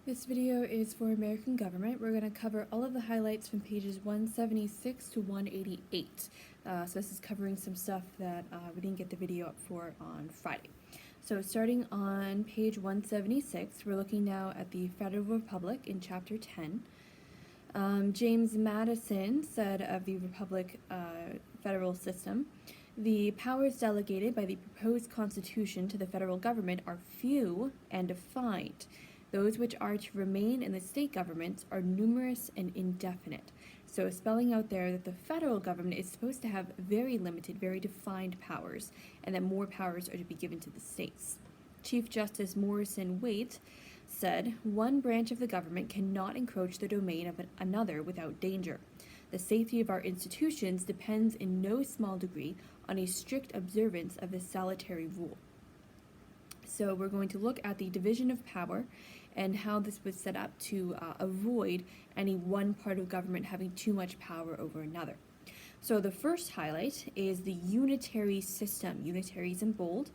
This video is for American government. We're going to cover all of the highlights from pages 176 to 188. So this is covering some stuff that we didn't get the video up for on Friday. So starting on page 176, we're looking now at the Federal Republic in chapter 10. James Madison said of the Republic federal system, "The powers delegated by the proposed constitution to the federal government are few and defined. Those which are to remain in the state governments are numerous and indefinite." So spelling out there that the federal government is supposed to have very limited, very defined powers, and that more powers are to be given to the states. Chief Justice Morrison Waite said, "One branch of the government cannot encroach the domain of another without danger. The safety of our institutions depends in no small degree on a strict observance of this salutary rule." So we're going to look at the division of power and how this was set up to avoid any one part of government having too much power over another. So the first highlight is the unitary system. Unitary is in bold.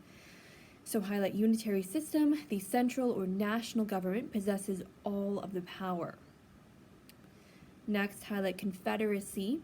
So highlight unitary system. The central or national government possesses all of the power. Next, highlight confederacy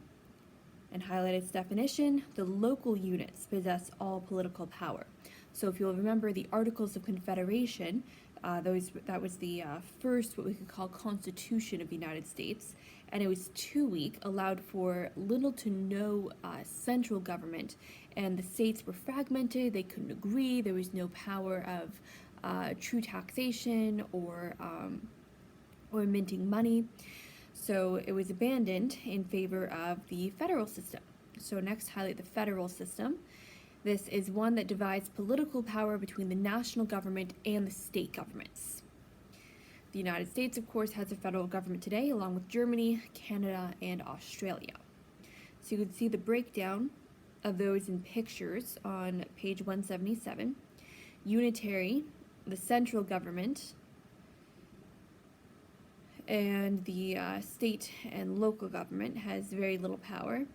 and highlight its definition. The local units possess all political power. So if you'll remember the Articles of Confederation, that was the first what we could call Constitution of the United States, and it was 2 week, allowed for little to no central government, and the states were fragmented, they couldn't agree, there was no power of true taxation or minting money. So it was abandoned in favor of the federal system. So next, highlight the federal system. This is one that divides political power between the national government and the state governments. The United States, of course, has a federal government today, along with Germany, Canada, and Australia. So you can see the breakdown of those in pictures on page 177. Unitary, the central government, and the state and local government has very little power.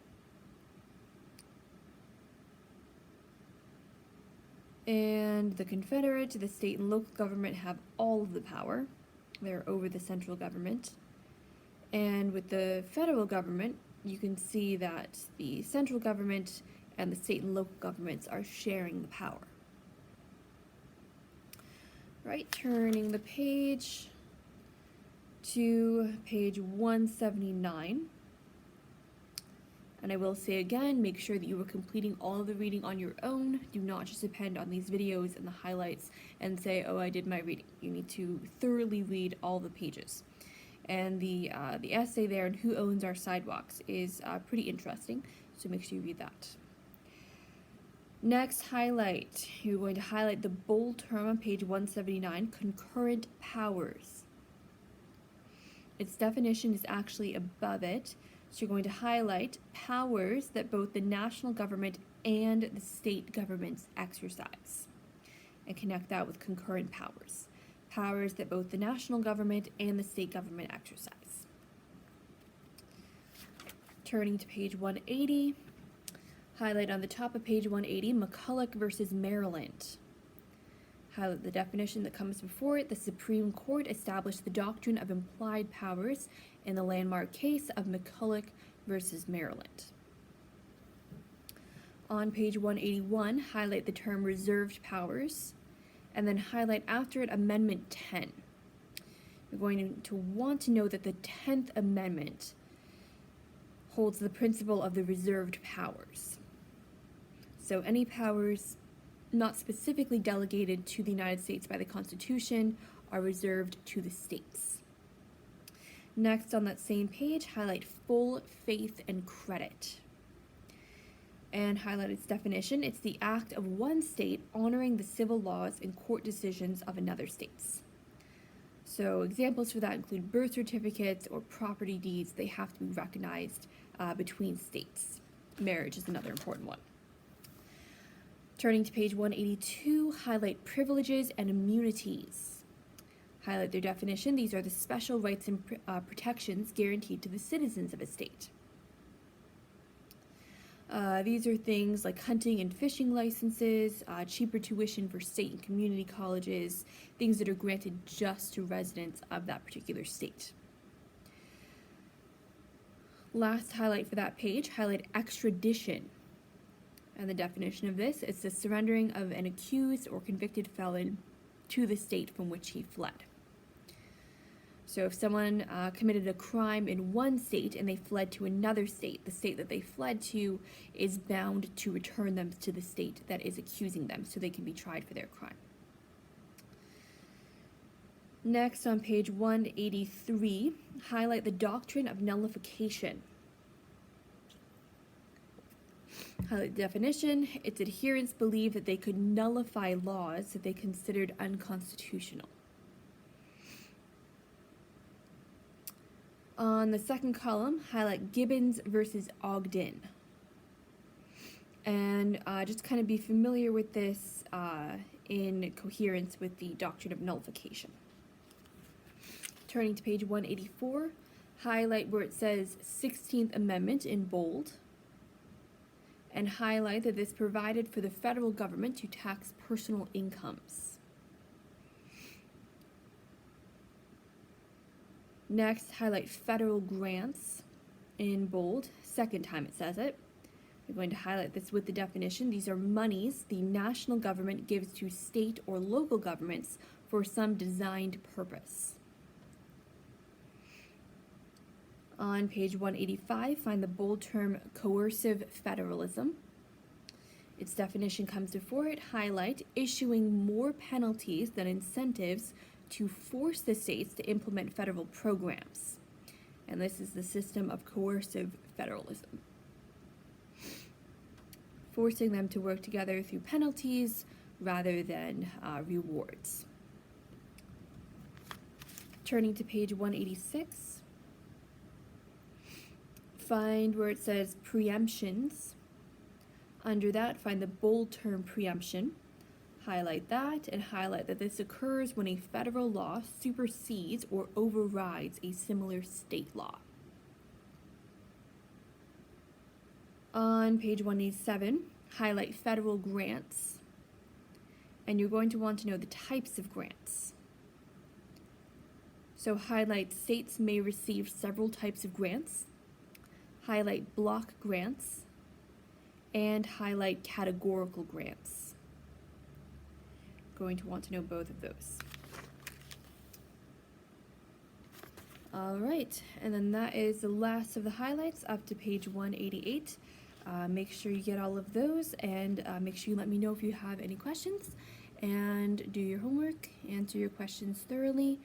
And the Confederate, the state and local government have all of the power. They're over the central government. And with the federal government, you can see that the central government and the state and local governments are sharing the power. Right, turning the page to page 179. And I will say again, make sure that you are completing all of the reading on your own. Do not just depend on these videos and the highlights and say, "Oh, I did my reading." You need to thoroughly read all the pages. And the essay there on who owns our sidewalks is pretty interesting, so make sure you read that. Next highlight, you're going to highlight the bold term on page 179, concurrent powers. Its definition is actually above it. So you're going to highlight powers that both the national government and the state governments exercise, and connect that with concurrent powers. Powers that both the national government and the state government exercise. Turning to page 180, highlight on the top of page 180, McCulloch versus Maryland. Highlight the definition that comes before it. The Supreme Court established the doctrine of implied powers in the landmark case of McCulloch versus Maryland. On page 181, highlight the term reserved powers, and then highlight after it Amendment 10. You're going to want to know that the 10th Amendment holds the principle of the reserved powers. So any powers not specifically delegated to the United States by the Constitution are reserved to the states. Next, on that same page, highlight full faith and credit. And highlight its definition. It's the act of one state honoring the civil laws and court decisions of another state's. So examples for that include birth certificates or property deeds. They have to be recognized between states. Marriage is another important one. Turning to page 182, highlight privileges and immunities. Highlight their definition. These are the special rights and protections guaranteed to the citizens of a state. These are things like hunting and fishing licenses, cheaper tuition for state and community colleges, things that are granted just to residents of that particular state. Last highlight for that page, highlight extradition. And the definition of this is the surrendering of an accused or convicted felon to the state from which he fled. So if someone committed a crime in one state and they fled to another state, the state that they fled to is bound to return them to the state that is accusing them so they can be tried for their crime. Next, on page 183, highlight the doctrine of nullification. Highlight the definition. Its adherents believe that they could nullify laws that they considered unconstitutional. On the second column, highlight Gibbons versus Ogden. And just kind of be familiar with this in coherence with the doctrine of nullification. Turning to page 184, highlight where it says 16th Amendment in bold, and highlight that this provided for the federal government to tax personal incomes. Next, highlight federal grants in bold. Second time it says it. We're going to highlight this with the definition. These are monies the national government gives to state or local governments for some designed purpose. On page 185, find the bold term coercive federalism. Its definition comes before it. Highlight issuing more penalties than incentives to force the states to implement federal programs. And this is the system of coercive federalism. Forcing them to work together through penalties rather than rewards. Turning to page 186, find where it says preemptions. Under that, find the bold term preemption. Highlight that and highlight that this occurs when a federal law supersedes or overrides a similar state law. On page 187, highlight federal grants, and you're going to want to know the types of grants. So highlight states may receive several types of grants, highlight block grants, and highlight categorical grants. Going to want to know both of those. All right, and then that is the last of the highlights up to page 188. Make sure you get all of those, and make sure you let me know if you have any questions, and do your homework, answer your questions thoroughly,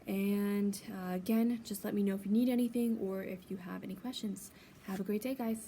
and again, just let me know if you need anything or if you have any questions. Have a great day, guys.